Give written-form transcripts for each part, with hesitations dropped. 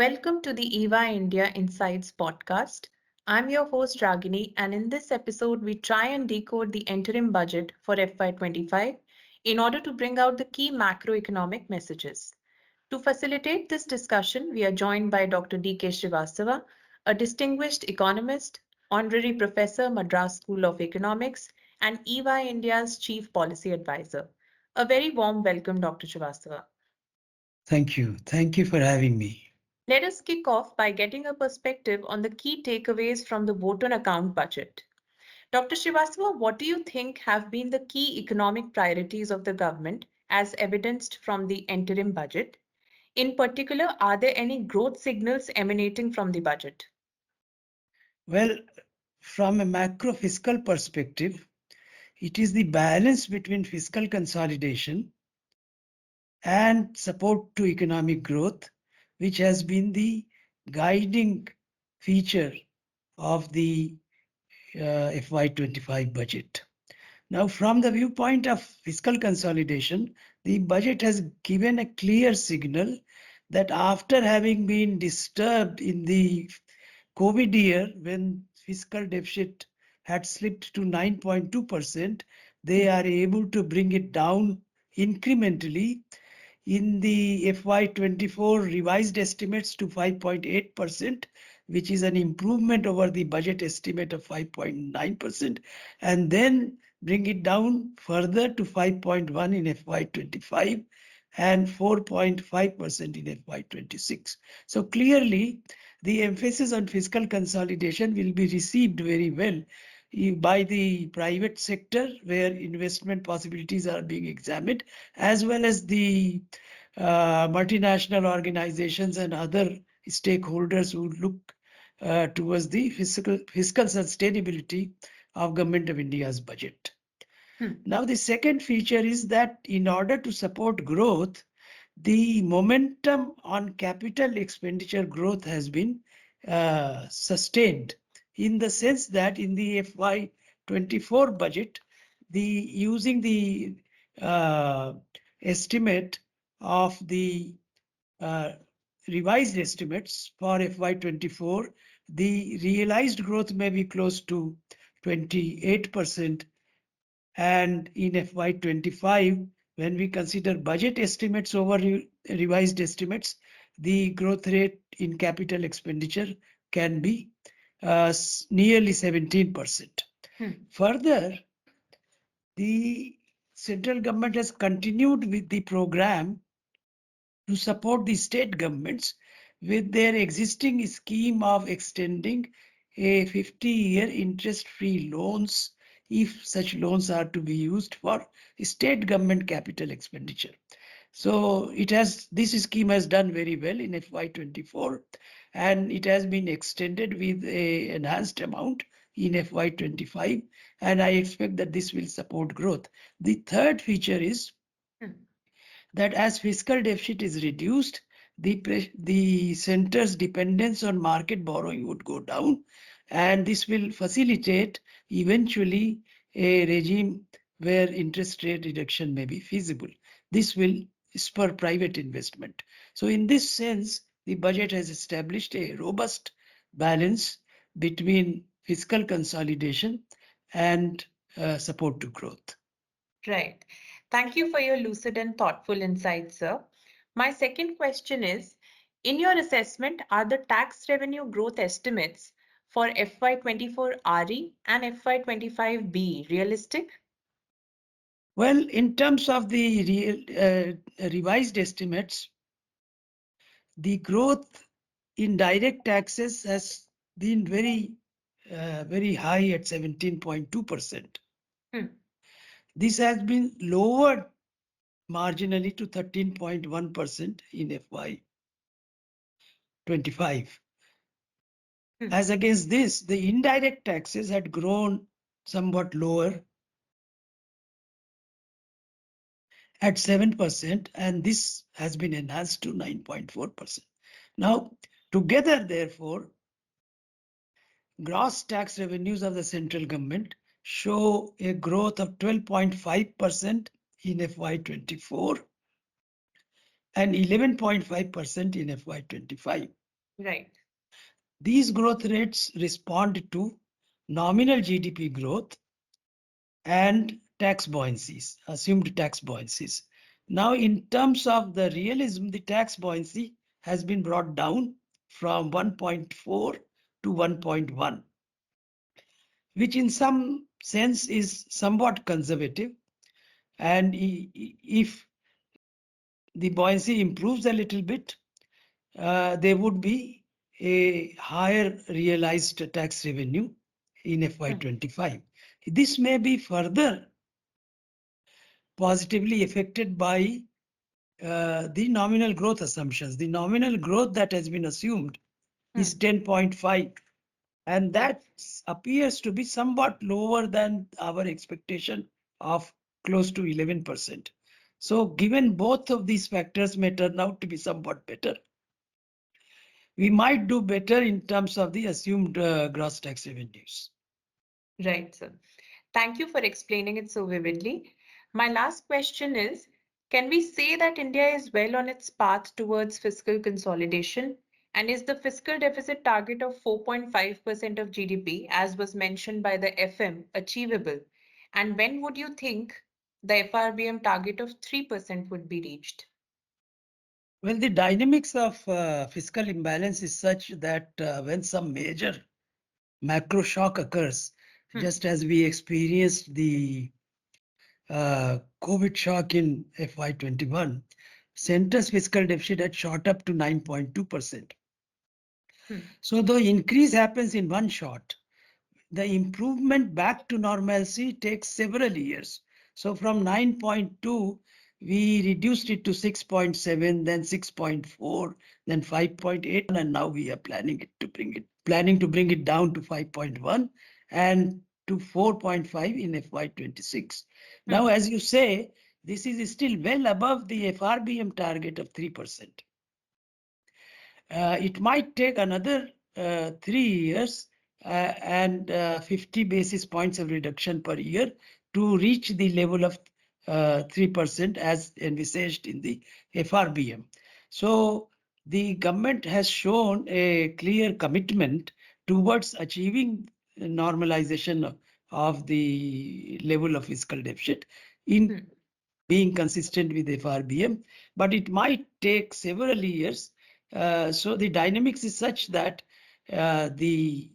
Welcome to the EVA India Insights podcast. I'm your host Ragini, and in this episode, we try and decode the interim budget for FY25 in order to bring out the key macroeconomic messages. To facilitate this discussion, we are joined by Dr. D.K. Srivastava, a distinguished economist, honorary professor, Madras School of Economics, and EVA India's chief policy advisor. A very warm welcome, Dr. Srivastava. Thank you. Thank you for having me. Let us kick off by getting a perspective on the key takeaways from the vote on account budget. Dr. Srivastava, what do you think have been the key economic priorities of the government as evidenced from the interim budget? In particular, are there any growth signals emanating from the budget? Well, from a macro fiscal perspective, it is the balance between fiscal consolidation and support to economic growth, which has been the guiding feature of the FY25 budget. Now, from the viewpoint of fiscal consolidation, the budget has given a clear signal that after having been disturbed in the COVID year, when fiscal deficit had slipped to 9.2%, they are able to bring it down incrementally in the FY24 revised estimates to 5.8%, which is an improvement over the budget estimate of 5.9%, and then bring it down further to 5.1 in FY25 and 4.5% in FY26. So clearly, the emphasis on fiscal consolidation will be received very well by the private sector, where investment possibilities are being examined, as well as the multinational organizations and other stakeholders who look towards the fiscal sustainability of Government of India's budget. Now, the second feature is that in order to support growth, the momentum on capital expenditure growth has been sustained, in the sense that in the FY24 budget, using the estimate of the revised estimates for FY24, the realized growth may be close to 28%. And in FY25, when we consider budget estimates over revised estimates, the growth rate in capital expenditure can be nearly 17%. Further, the central government has continued with the program to support the state governments with their existing scheme of extending a 50-year interest-free loans, if such loans are to be used for state government capital expenditure. So this scheme has done very well in FY24, and it has been extended with an enhanced amount in FY25, and I expect that this will support growth. The third feature is that as fiscal deficit is reduced, the center's dependence on market borrowing would go down, and this will facilitate eventually a regime where interest rate reduction may be feasible. This will spur private investment. So in this sense, the budget has established a robust balance between fiscal consolidation and support to growth. Right. Thank you for your lucid and thoughtful insights, sir. My second question is, in your assessment, are the tax revenue growth estimates for FY24 RE and FY25B realistic? Well, in terms of the revised estimates, the growth in direct taxes has been very high at 17.2%. This has been lowered marginally to 13.1% in FY25. As against this, the indirect taxes had grown somewhat lower at 7%, and this has been enhanced to 9.4%. Now, together, therefore, gross tax revenues of the central government show a growth of 12.5% in FY24 and 11.5% in FY25. Right. These growth rates respond to nominal GDP growth and tax buoyancies, assumed tax buoyancies. Now, in terms of the realism, the tax buoyancy has been brought down from 1.4 to 1.1, which in some sense is somewhat conservative. And if the buoyancy improves a little bit, there would be a higher realized tax revenue in FY25. This may be further positively affected by the nominal growth assumptions. The nominal growth that has been assumed is 10.5, and that appears to be somewhat lower than our expectation of close to 11%. So given both of these factors may turn out to be somewhat better, we might do better in terms of the assumed gross tax revenues. Right, sir. Thank you for explaining it so vividly. My last question is, can we say that India is well on its path towards fiscal consolidation? And is the fiscal deficit target of 4.5% of GDP, as was mentioned by the FM, achievable? And when would you think the FRBM target of 3% would be reached? Well, the dynamics of fiscal imbalance is such that when some major macro shock occurs, just as we experienced the COVID shock in FY21, centre's fiscal deficit had shot up to 9.2%. So the increase happens in one shot. The improvement back to normalcy takes several years. So from 9.2, we reduced it to 6.7, then 6.4, then 5.8, and now we are planning to bring it down to 5.1 and to 4.5 in FY26. Now, as you say, this is still well above the FRBM target of 3%. It might take another 3 years and 50 basis points of reduction per year to reach the level of 3% as envisaged in the FRBM. So the government has shown a clear commitment towards achieving normalization of the level of fiscal deficit in being consistent with FRBM, but it might take several years. So the dynamics is such that the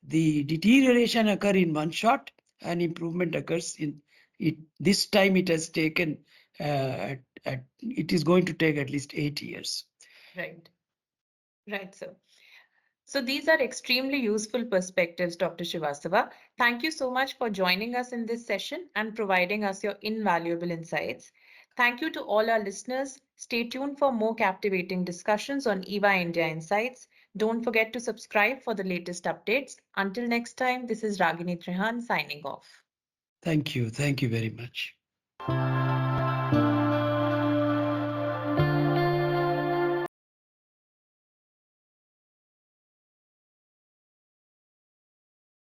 deterioration occur in one shot and improvement occurs in it. This time it has taken, it is going to take at least 8 years. Right. Right, sir. So these are extremely useful perspectives, Dr. Srivastava. Thank you so much for joining us in this session and providing us your invaluable insights. Thank you to all our listeners. Stay tuned for more captivating discussions on EVA India Insights. Don't forget to subscribe for the latest updates. Until next time, this is Ragini Trehan signing off. Thank you. Thank you very much.